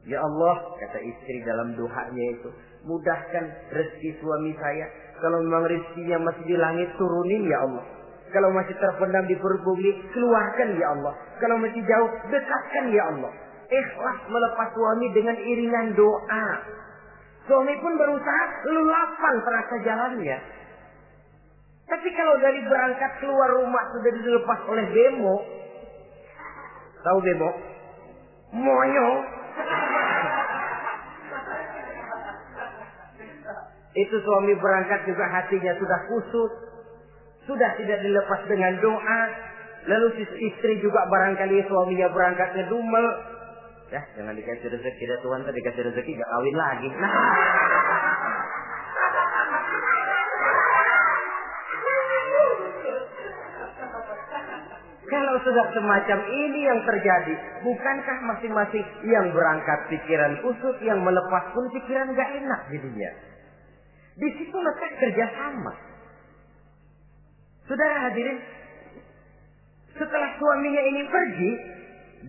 Ya Allah, kata istri dalam doanya itu, mudahkan rezeki suami saya. Kalau memang rezekinya masih di langit, turunin ya Allah. Kalau masih terpendam di perut bumi, keluarkan ya Allah. Kalau masih jauh, dekatkan ya Allah. Ikhlas melepas suami dengan iringan doa. Suami pun berusaha, lapang terasa jalannya. Tapi kalau dari berangkat keluar rumah sudah dilepas oleh bemo. Tahu bemo? Moyo. Itu suami berangkat juga hatinya sudah kusut. Sudah tidak dilepas dengan doa. Lalu si istri juga barangkali suaminya berangkat ngedumel. Ya, jangan dikasih rezeki dah Tuhan, tadi dikasih rezeki gak kawin lagi. Nah. Kalau sudah semacam ini yang terjadi, bukankah masing-masing yang berangkat pikiran kusut, yang melepas pun pikiran gak enak jadinya. Di situ letak kerjasama. Saudara hadirin, setelah suaminya ini pergi,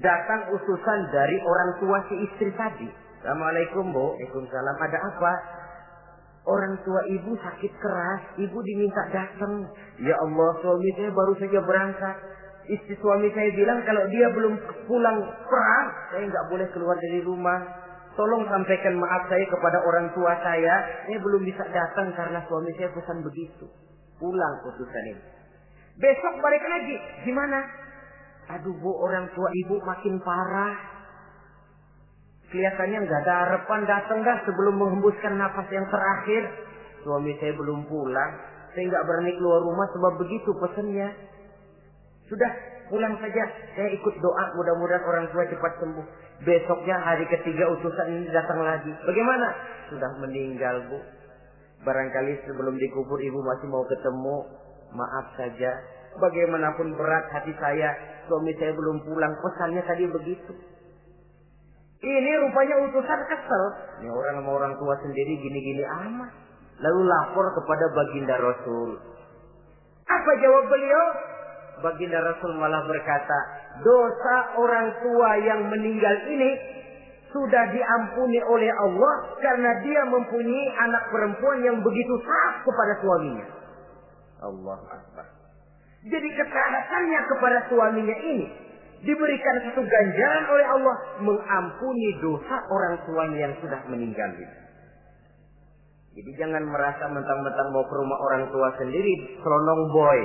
datang utusan dari orang tua si istri tadi. Assalamualaikum Bu. Waalaikumsalam. Ada apa? Orang tua ibu sakit keras, ibu diminta datang. Ya Allah, suami saya baru saja berangkat. Istri suami saya bilang kalau dia belum pulang perang, saya nggak boleh keluar dari rumah. Tolong sampaikan maaf saya kepada orang tua saya belum bisa datang karena suami saya pesan begitu. Pulang utusan ini. Besok balik lagi. Gimana? Aduh Bu, orang tua ibu makin parah. Kelihatannya nggak ada harapan datang dah sebelum menghembuskan nafas yang terakhir. Suami saya belum pulang. Saya nggak berani keluar rumah sebab begitu pesannya. Sudah, pulang saja. Saya ikut doa, mudah-mudahan orang tua cepat sembuh. Besoknya hari ketiga utusan ini datang lagi. Bagaimana? Sudah meninggal Bu. Barangkali sebelum dikubur ibu masih mau ketemu. Maaf saja. Bagaimanapun berat hati saya, suami saya belum pulang. Pesannya tadi begitu. Ini rupanya utusan kesel. Ini orang sama orang tua sendiri gini-gini amat. Lalu lapor kepada baginda Rasul. Apa jawab beliau? Baginda Rasul malah berkata, dosa orang tua yang meninggal ini sudah diampuni oleh Allah karena dia mempunyai anak perempuan yang begitu taat kepada suaminya. Allah Akbar. Jadi ketaatannya kepada suaminya ini diberikan satu ganjaran oleh Allah mengampuni dosa orang tuanya yang sudah meninggal itu. Jadi jangan merasa mentang-mentang mau ke rumah orang tua sendiri selonong boy.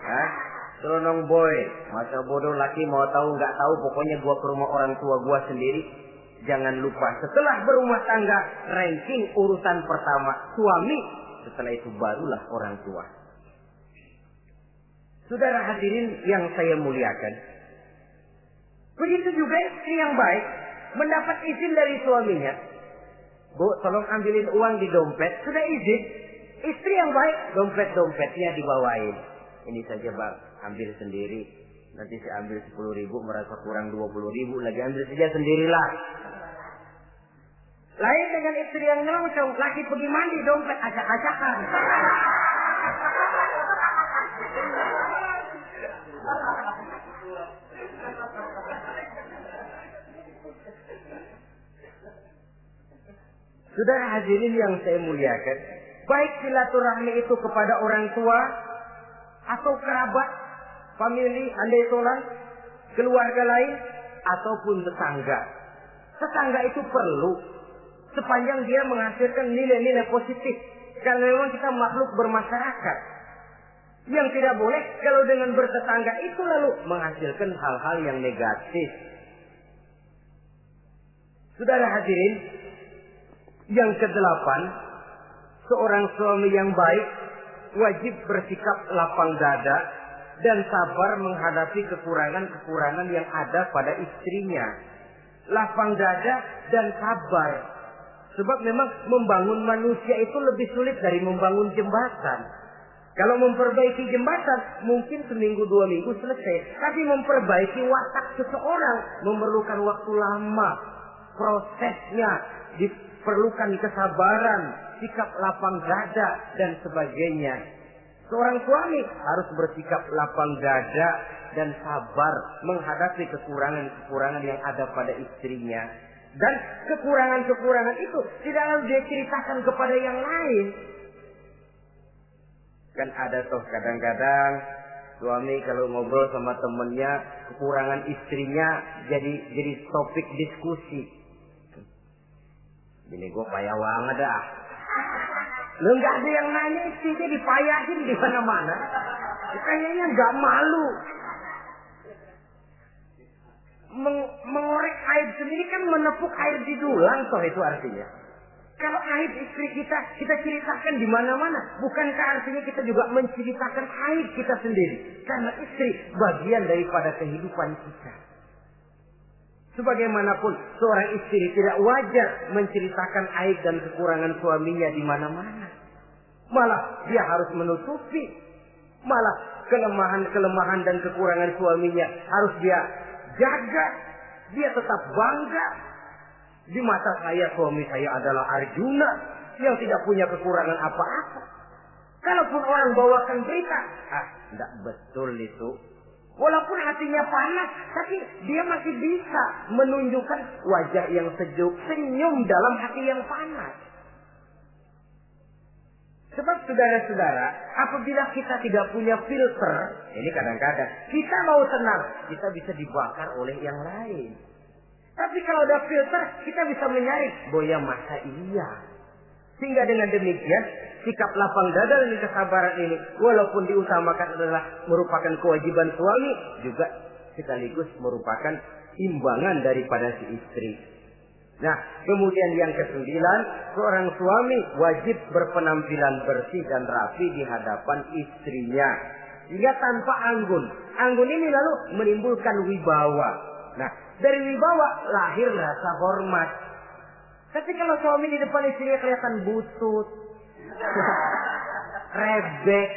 Hah? Selonong boy, masa bodoh laki mau tahu nggak tahu, pokoknya gua ke rumah orang tua gua sendiri. Jangan lupa setelah berumah tangga ranking urutan pertama suami, setelah itu barulah orang tua. Saudara hadirin yang saya muliakan, begitu juga istri yang baik mendapat izin dari suaminya. Bu, tolong ambilin uang di dompet. Sudah izin. Istri yang baik, dompetnya dibawain. Ini saja Bang, ambil sendiri. Nanti saya ambil 10.000, merasa kurang 20.000, lagi ambil saja sendirilah. Lain dengan istri yang nyelongcong, laki pergi mandi, dompet acak-acakan. Saudara hadirin yang saya muliakan, baik silaturahmi itu kepada orang tua atau kerabat, famili, andai tolan, keluarga lain, ataupun tetangga. Tetangga itu perlu sepanjang dia menghasilkan nilai-nilai positif. Karena memang kita makhluk bermasyarakat. Yang tidak boleh kalau dengan bertetangga itu lalu menghasilkan hal-hal yang negatif. Saudara hadirin, yang kedelapan, seorang suami yang baik wajib bersikap lapang dada dan sabar menghadapi kekurangan-kekurangan yang ada pada istrinya. Lapang dada dan sabar. Sebab memang membangun manusia itu lebih sulit dari membangun jembatan. Kalau memperbaiki jembatan mungkin seminggu 2 minggu selesai. Tapi memperbaiki watak seseorang memerlukan waktu lama. Prosesnya diperlukan kesabaran, sikap lapang dada dan sebagainya. Seorang suami harus bersikap lapang dada dan sabar menghadapi kekurangan-kekurangan yang ada pada istrinya. Dan kekurangan-kekurangan itu tidak lalu dia ceritakan kepada yang lain. Kan ada toh kadang-kadang Suami kalau ngobrol sama temennya kekurangan istrinya jadi topik diskusi. Bini gue payah banget dah. Lu nggak ada yang nanya, istrinya dipayahin di mana-mana. Kayaknya nggak malu. Mengorek aib sendiri kan menepuk air di dulang, toh itu artinya. Kalau aib istri kita ceritakan di mana-mana, bukankah artinya kita juga menceritakan aib kita sendiri? Karena istri bagian daripada kehidupan kita. Sebagaimanapun seorang istri tidak wajar menceritakan aib dan kekurangan suaminya di mana-mana. Malah dia harus menutupi. Malah kelemahan dan kekurangan suaminya harus dia jaga. Dia tetap bangga. Di mata saya suami saya adalah Arjuna yang tidak punya kekurangan apa-apa. Kalaupun orang bawakan berita, tidak betul itu. Walaupun hatinya panas, tapi dia masih bisa menunjukkan wajah yang sejuk, senyum dalam hati yang panas. Sebab saudara-saudara, apabila kita tidak punya filter, ini kadang-kadang kita mau tenang, kita bisa dibakar oleh yang lain. Tapi kalau ada filter, kita bisa menyaring, boya masa iya. Sehingga dengan demikian, sikap lapang dada dan kesabaran ini, walaupun diutamakan adalah merupakan kewajiban suami, juga sekaligus merupakan imbangan daripada si istri. Nah, kemudian yang ke-9, seorang suami wajib berpenampilan bersih dan rapi di hadapan istrinya. Sehingga tanpa anggun. Anggun ini lalu menimbulkan wibawa. Nah, dari wibawa lahir rasa hormat. Tapi kalau suami di depan istrinya kelihatan butut, rebek,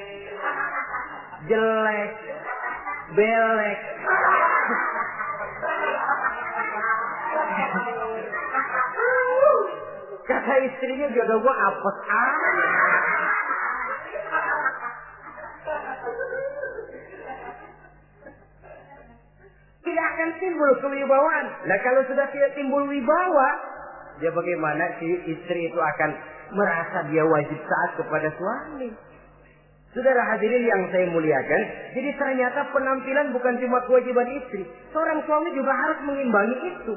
jelek, belek, kata istrinya jodoh gua apes tidak akan timbul kewibawaan. Nah kalau sudah tidak timbul wibawa, dia bagaimana si istri itu akan merasa dia wajib taat kepada suami. Saudara hadirin yang saya muliakan, jadi ternyata penampilan bukan cuma kewajiban istri, seorang suami juga harus mengimbangi itu.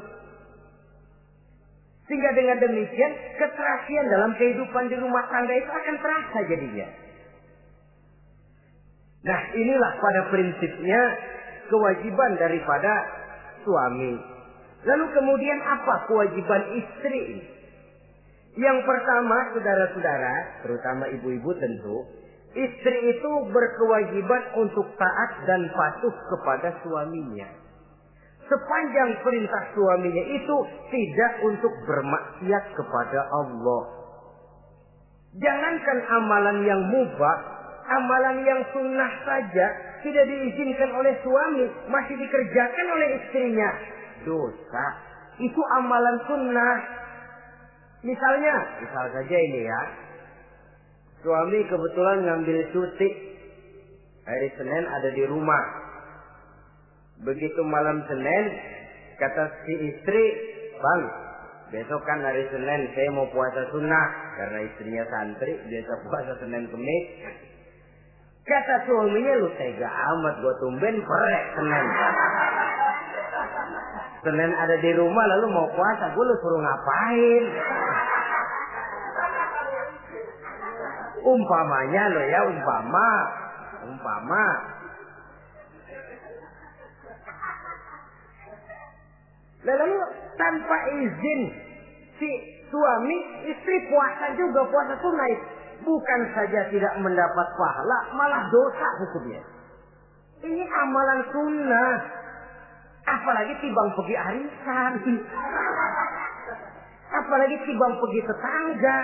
Sehingga dengan demikian keterasian dalam kehidupan di rumah tangga itu akan terasa jadinya. Nah inilah pada prinsipnya kewajiban daripada suami. Lalu kemudian apa kewajiban istri ini? Yang pertama saudara-saudara, terutama ibu-ibu tentu, istri itu berkewajiban untuk taat dan patuh kepada suaminya. Sepanjang perintah suaminya itu tidak untuk bermaksiat kepada Allah. Jangankan amalan yang mubah, amalan yang sunnah saja tidak diizinkan oleh suami, masih dikerjakan oleh istrinya. Dosa. Itu amalan sunnah. Misal saja ini ya. Suami kebetulan ngambil cuti. Hari Senin ada di rumah. Begitu malam Senin, kata si istri, "Bang, besok kan hari Senin, saya mau puasa sunnah." Karena istrinya santri, biasa puasa Senin Kemis. Kata suaminya, "Lu tega amat, gua tumben perek Senin. Senin ada di rumah lalu mau puasa, gue lu suruh ngapain?" Umpamanya lo ya, umpama. Lalu tanpa izin si suami, istri puasa juga, puasa sunnah. Bukan saja tidak mendapat pahala, malah dosa hukumnya. Ini amalan sunnah. Apalagi timbang pergi arisan. Apalagi timbang pergi tetangga.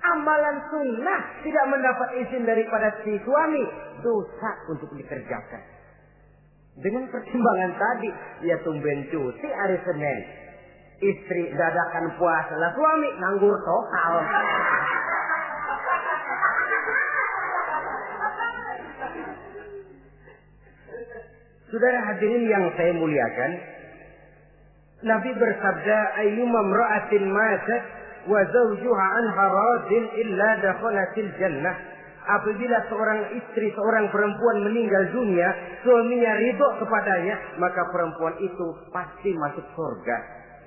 Amalan sunnah tidak mendapat izin daripada si suami, dosa untuk dikerjakan. Dengan pertimbangan tadi, ya tumben cuti hari Senin. Istri dadakan puasa, lah suami nganggur total. Saudara hadirin yang saya muliakan, Nabi bersabda, "Ayyuma imra'atin matat wa zawjuha anha radin illa dakhalatil jannah." Apabila seorang istri, seorang perempuan meninggal dunia, suaminya ridho kepadanya, maka perempuan itu pasti masuk surga.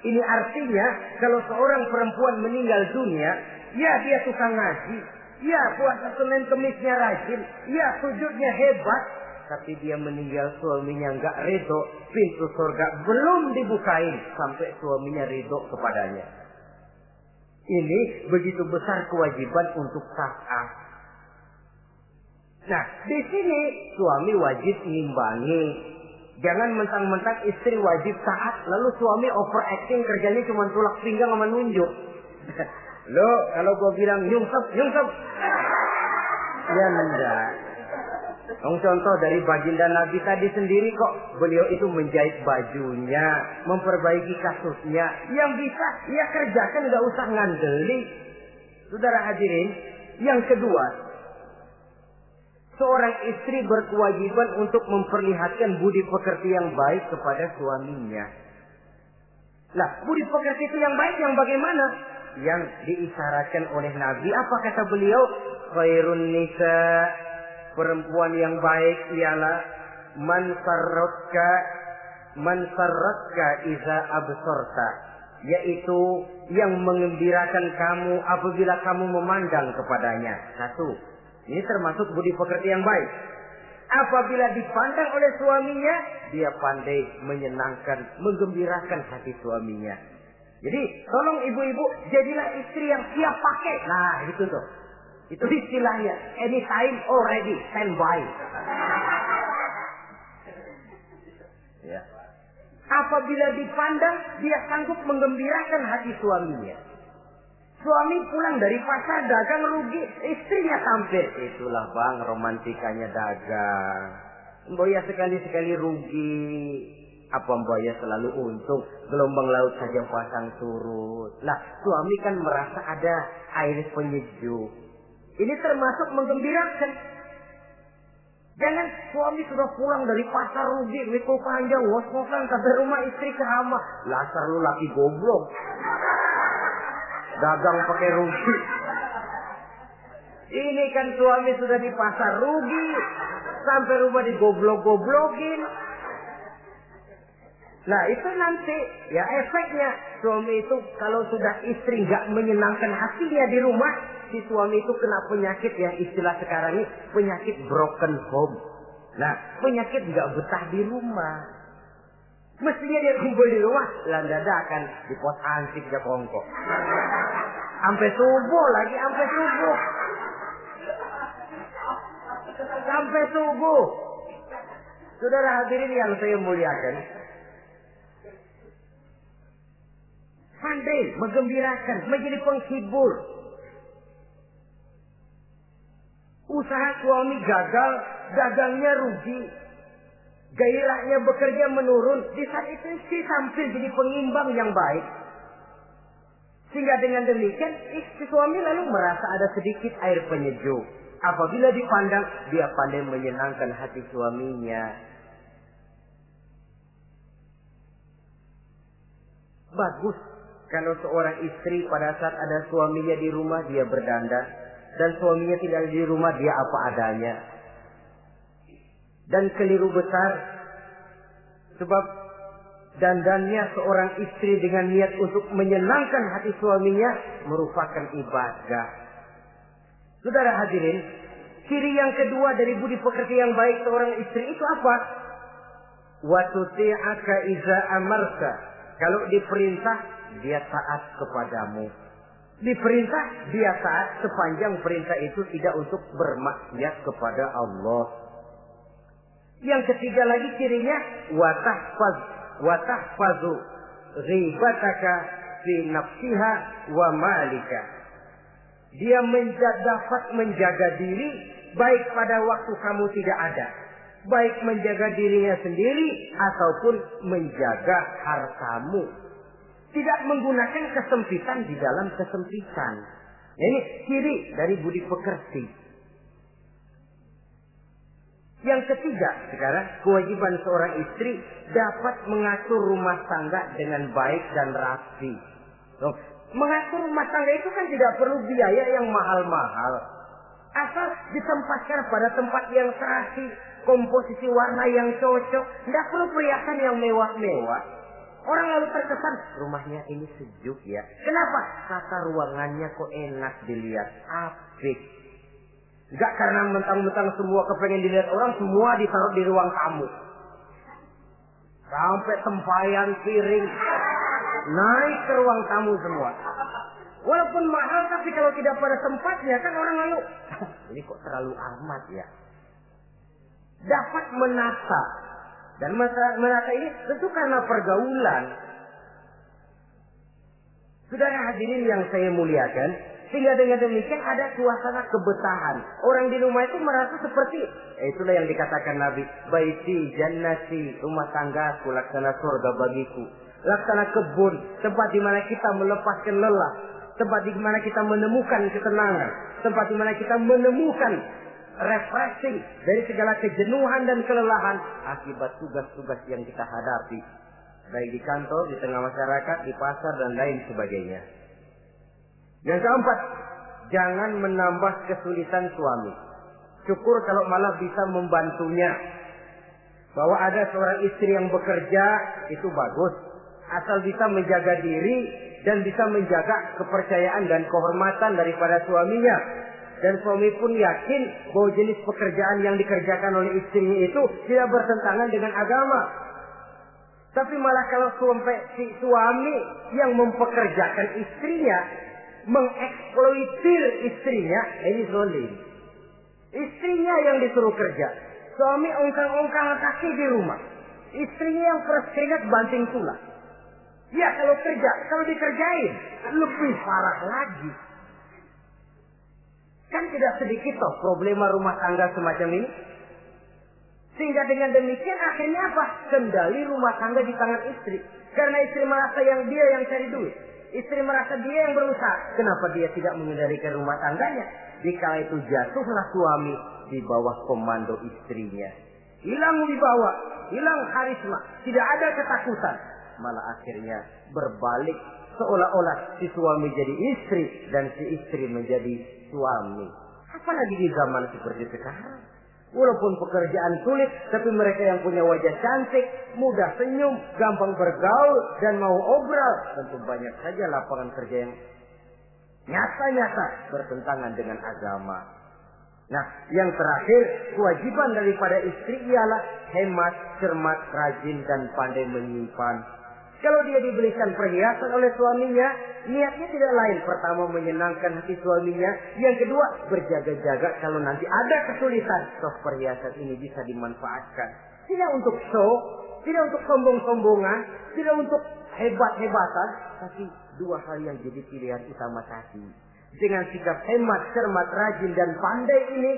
Ini artinya kalau seorang perempuan meninggal dunia, ya dia tukang ngaji, ya puasa Senin Kemisnya rajin, ya sujudnya hebat, tapi dia meninggal suaminya enggak ridho, pintu surga belum dibukain sampai suaminya ridho kepadanya. Ini begitu besar kewajiban untuk taat. Nah, di sini suami wajib ngimbangi. Jangan mentang-mentang istri wajib taat, lalu suami overacting, kerjanya cuma tulak pinggang sama nunjuk. Lo kalau gue bilang nyungsep, ya enggak. Contoh dari baginda Nabi tadi sendiri kok, beliau itu menjahit bajunya, memperbaiki kasusnya. Yang bisa, ya kerjakan, nggak usah ngandeli. Saudara hadirin, yang kedua, seorang istri berkewajiban untuk memperlihatkan budi pekerti yang baik kepada suaminya. Nah, budi pekerti itu yang baik yang bagaimana? Yang diisyaratkan oleh Nabi. Apa kata beliau? Khairun nisa, perempuan yang baik ialah man sarratka iza absorta, yaitu yang mengembirakan kamu apabila kamu memandang kepadanya. Satu. Ini termasuk budi pekerti yang baik. Apabila dipandang oleh suaminya, dia pandai menyenangkan, menggembirakan hati suaminya. Jadi, tolong ibu-ibu, jadilah istri yang siap pakai. Nah, itu tuh. Itu istilahnya. Anytime already, standby. Ya. Apabila dipandang, dia sanggup menggembirakan hati suaminya. Suami pulang dari pasar dagang rugi, istrinya tampil. Itulah bang romantikanya dagang. Mboya sekali-sekali rugi. Apa mboya selalu untung? Gelombang laut saja pasang surut. Lah suami kan merasa ada air penyejuk. Ini termasuk menggembirakan. Jangan suami sudah pulang dari pasar rugi, mikul panjang, ngos-ngosan sampai rumah istri ceramah. Lasar lu laki goblok. Dagang pakai rugi. Ini kan suami sudah di pasar rugi, sampai rumah digoblok-goblokin. Nah itu nanti ya efeknya, suami itu kalau sudah istri nggak menyenangkan hatinya di rumah, si suami itu kena penyakit yang istilah sekarang ini penyakit broken home. Nah penyakit nggak betah di rumah. Mestinya dia kumpul di rumah, dadakan di pos ansik dia kongkok. Sampai subuh lagi, sampai subuh. Sampai subuh. Saudara hadirin yang saya muliakan. Pandai menggembirakan, menjadi penghibur. Usaha suami gagal, dagangnya rugi. Gairahnya bekerja menurun. Di saat itu istri tampil jadi pengimbang yang baik. Sehingga dengan demikian istri suami lalu merasa ada sedikit air penyejuk. Apabila dipandang, dia pandai menyenangkan hati suaminya. Bagus kalau seorang istri pada saat ada suaminya di rumah dia berdandan. Dan suaminya tidak di rumah dia apa adanya. Dan keliru besar, sebab dandannya seorang istri dengan niat untuk menyenangkan hati suaminya merupakan ibadah. Saudara hadirin, ciri yang kedua dari budi pekerti yang baik seorang istri itu apa? Wa tuti'aka iza amarta. Kalau diperintah, dia taat kepadamu. Diperintah, dia taat sepanjang perintah itu tidak untuk bermaksiat kepada Allah. Yang ketiga lagi cirinya watahfazu ghibataka fi nafsiha wa malika. Dia dapat menjaga diri baik pada waktu kamu tidak ada, baik menjaga dirinya sendiri ataupun menjaga hartamu. Tidak menggunakan kesempitan di dalam kesempitan. Ini ciri dari budi pekerti. Yang ketiga, sekarang kewajiban seorang istri dapat mengatur rumah tangga dengan baik dan rapi. Mengatur rumah tangga itu kan tidak perlu biaya yang mahal-mahal. Asal ditempatkan pada tempat yang serasi, komposisi warna yang cocok, tidak perlu perhiasan yang mewah-mewah. Orang lalu terkesan, rumahnya ini sejuk ya. Kenapa? Tata ruangannya kok enak dilihat, apik. Enggak karena mentang-mentang semua kepengen dilihat orang, semua ditaruh di ruang tamu. Sampai tempayan piring naik ke ruang tamu semua. Walaupun mahal, tapi kalau tidak pada tempatnya kan orang lalu, ini kok terlalu amat ya. Dapat menata. Dan menata ini tentu karena pergaulan. Saudara hadirin yang saya muliakan, sehingga dengan demikian ada suasana kebetahan. Orang di rumah itu merasa seperti, itulah yang dikatakan Nabi, baiti jannati, rumah tanggaku laksana surga bagiku. Laksana kebun, tempat di mana kita melepaskan lelah, tempat di mana kita menemukan ketenangan, tempat di mana kita menemukan refreshing dari segala kejenuhan dan kelelahan akibat tugas-tugas yang kita hadapi, baik di kantor, di tengah masyarakat, di pasar dan lain sebagainya. Yang keempat, jangan menambah kesulitan suami. Syukur kalau malah bisa membantunya. Bahwa ada seorang istri yang bekerja itu bagus. Asal bisa menjaga diri dan bisa menjaga kepercayaan dan kehormatan daripada suaminya. Dan suami pun yakin bahwa jenis pekerjaan yang dikerjakan oleh istrinya itu tidak bertentangan dengan agama. Tapi malah kalau si suami yang mempekerjakan istrinya, mengeksploitir istrinya, ini zalim. Istrinya yang disuruh kerja. Suami ongkang-ongkang kaki di rumah. Istrinya yang peras keringat banting tulang. Ya kalau kerja, kalau dikerjain lebih parah lagi. Kan tidak sedikit toh problema rumah tangga semacam ini. Sehingga dengan demikian akhirnya apa? Kendali rumah tangga di tangan istri. Karena istri merasa dia yang cari duit. Istri merasa dia yang berusaha. Kenapa dia tidak mengendalikan rumah tangganya? Dikala itu jatuhlah suami di bawah komando istrinya. Hilang wibawa, hilang karisma, tidak ada ketakutan. Malah akhirnya berbalik seolah-olah si suami jadi istri dan si istri menjadi suami. Apalagi di zaman seperti sekarang. Walaupun pekerjaan sulit, tapi mereka yang punya wajah cantik, mudah senyum, gampang bergaul, dan mau obral. Tentu banyak saja lapangan kerja yang nyata-nyata bertentangan dengan agama. Nah, yang terakhir, kewajiban daripada istri ialah hemat, cermat, rajin, dan pandai menyimpan. Kalau dia dibelikan perhiasan oleh suaminya, niatnya tidak lain. Pertama, menyenangkan hati suaminya. Yang kedua, berjaga-jaga kalau nanti ada kesulitan. Toh perhiasan ini bisa dimanfaatkan. Tidak untuk show, tidak untuk sombong-sombongan, tidak untuk hebat-hebatan. Tapi dua hal yang jadi pilihan utama tadi. Dengan sikap hemat, cermat, rajin, dan pandai ini,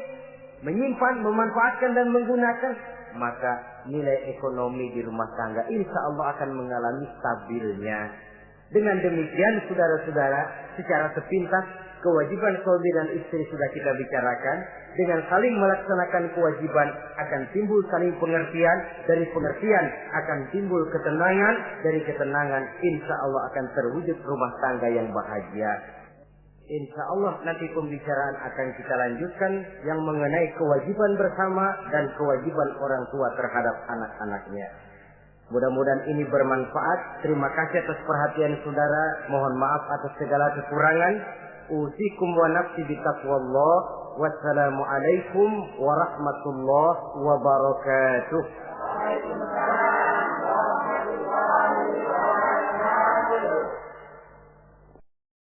menyimpan, memanfaatkan, dan menggunakan, maka nilai ekonomi di rumah tangga insya Allah akan mengalami stabilnya. Dengan demikian saudara-saudara, secara sepintas kewajiban suami dan istri sudah kita bicarakan. Dengan saling melaksanakan kewajiban akan timbul saling pengertian. Dari pengertian akan timbul ketenangan. Dari ketenangan insya Allah akan terwujud rumah tangga yang bahagia. Insya Allah nanti pembicaraan akan kita lanjutkan yang mengenai kewajiban bersama dan kewajiban orang tua terhadap anak-anaknya. Mudah-mudahan ini bermanfaat. Terima kasih atas perhatian saudara. Mohon maaf atas segala kekurangan. Usikum wa nafsi bitaqwallah. Wassalamualaikum warahmatullahi wabarakatuh.